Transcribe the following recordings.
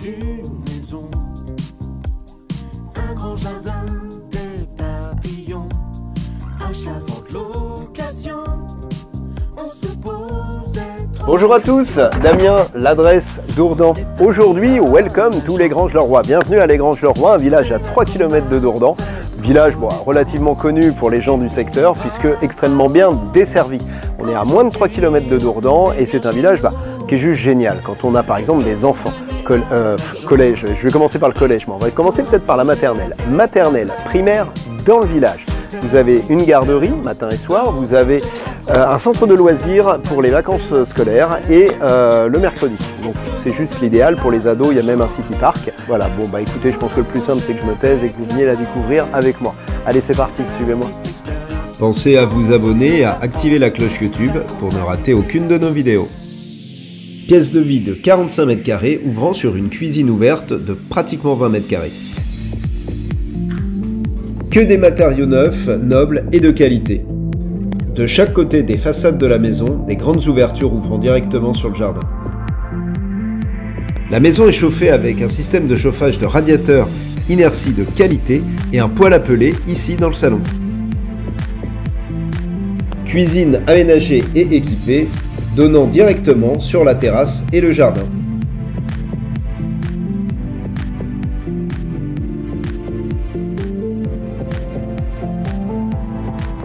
d'une maison, un grand jardin, des papillons, achat vente location, on se posait. Bonjour à tous, Damien, l'adresse Dourdan. Aujourd'hui, welcome tous les Granges-le-Roi. Bienvenue à les Granges-le-Roi, un village à 3 km de Dourdan. Village relativement connu pour les gens du secteur puisque extrêmement bien desservi. On est à moins de 3 km de Dourdan et c'est un village qui est juste génial quand on a par exemple des enfants. Collège, je vais commencer par le collège, mais on va commencer peut-être par la maternelle. Maternelle, primaire dans le village. Vous avez une garderie matin et soir, vous avez un centre de loisirs pour les vacances scolaires et le mercredi. Donc c'est juste l'idéal pour les ados, il y a même un city park. Voilà, écoutez, je pense que le plus simple c'est que je me taise et que vous veniez la découvrir avec moi. Allez, c'est parti, suivez-moi. Pensez à vous abonner et à activer la cloche YouTube pour ne rater aucune de nos vidéos. Pièce de vie de 45 mètres carrés ouvrant sur une cuisine ouverte de pratiquement 20 mètres carrés. Que des matériaux neufs, nobles et de qualité. De chaque côté des façades de la maison, des grandes ouvertures ouvrant directement sur le jardin. La maison est chauffée avec un système de chauffage de radiateur inertie de qualité et un poêle à peler ici dans le salon. Cuisine aménagée et équipée, donnant directement sur la terrasse et le jardin.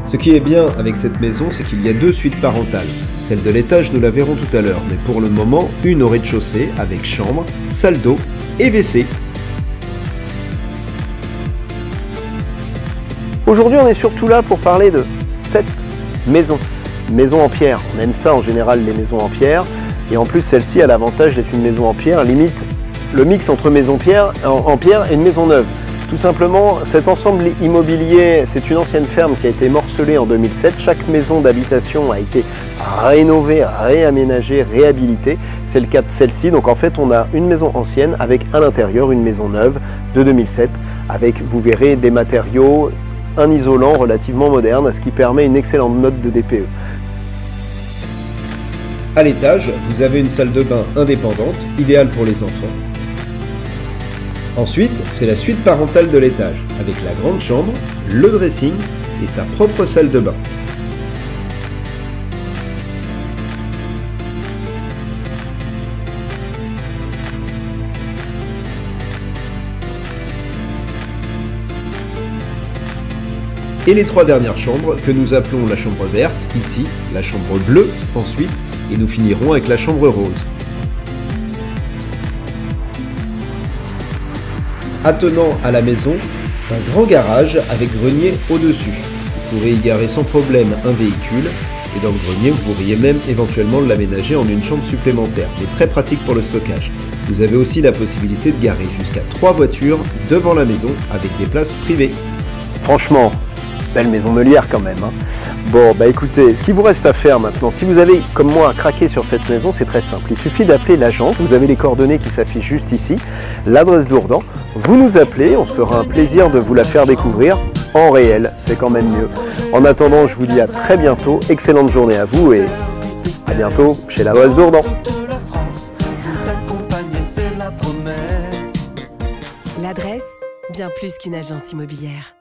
Ce qui est bien avec cette maison, c'est qu'il y a deux suites parentales. Celle de l'étage, nous la verrons tout à l'heure, mais pour le moment, une au rez-de-chaussée avec chambre, salle d'eau et WC. Aujourd'hui, on est surtout là pour parler de cette maison. Maison en pierre, on aime ça en général les maisons en pierre. Et en plus, celle-ci a l'avantage d'être une maison en pierre, limite le mix entre maison en pierre et une maison neuve. Tout simplement, cet ensemble immobilier, c'est une ancienne ferme qui a été morcelée en 2007. Chaque maison d'habitation a été rénovée, réaménagée, réhabilitée. C'est le cas de celle-ci. Donc en fait, on a une maison ancienne avec à l'intérieur une maison neuve de 2007 avec, vous verrez, des matériaux, un isolant relativement moderne, ce qui permet une excellente note de DPE. À l'étage, vous avez une salle de bain indépendante, idéale pour les enfants. Ensuite, c'est la suite parentale de l'étage, avec la grande chambre, le dressing et sa propre salle de bain. Et les trois dernières chambres que nous appelons la chambre verte, ici, la chambre bleue, ensuite, et nous finirons avec la chambre rose. Attenant à la maison, un grand garage avec grenier au-dessus. Vous pourrez y garer sans problème un véhicule, et dans le grenier, vous pourriez même éventuellement l'aménager en une chambre supplémentaire, mais très pratique pour le stockage. Vous avez aussi la possibilité de garer jusqu'à 3 voitures devant la maison avec des places privées. Franchement, belle maison meulière quand même. Écoutez, ce qu'il vous reste à faire maintenant, si vous avez, comme moi, craqué sur cette maison, c'est très simple. Il suffit d'appeler l'agence, vous avez les coordonnées qui s'affichent juste ici, l'adresse Dourdan. Vous nous appelez, on se fera un plaisir de vous la faire découvrir en réel, c'est quand même mieux. En attendant, je vous dis à très bientôt, excellente journée à vous et à bientôt chez l'adresse Dourdan. L'adresse, bien plus qu'une agence immobilière.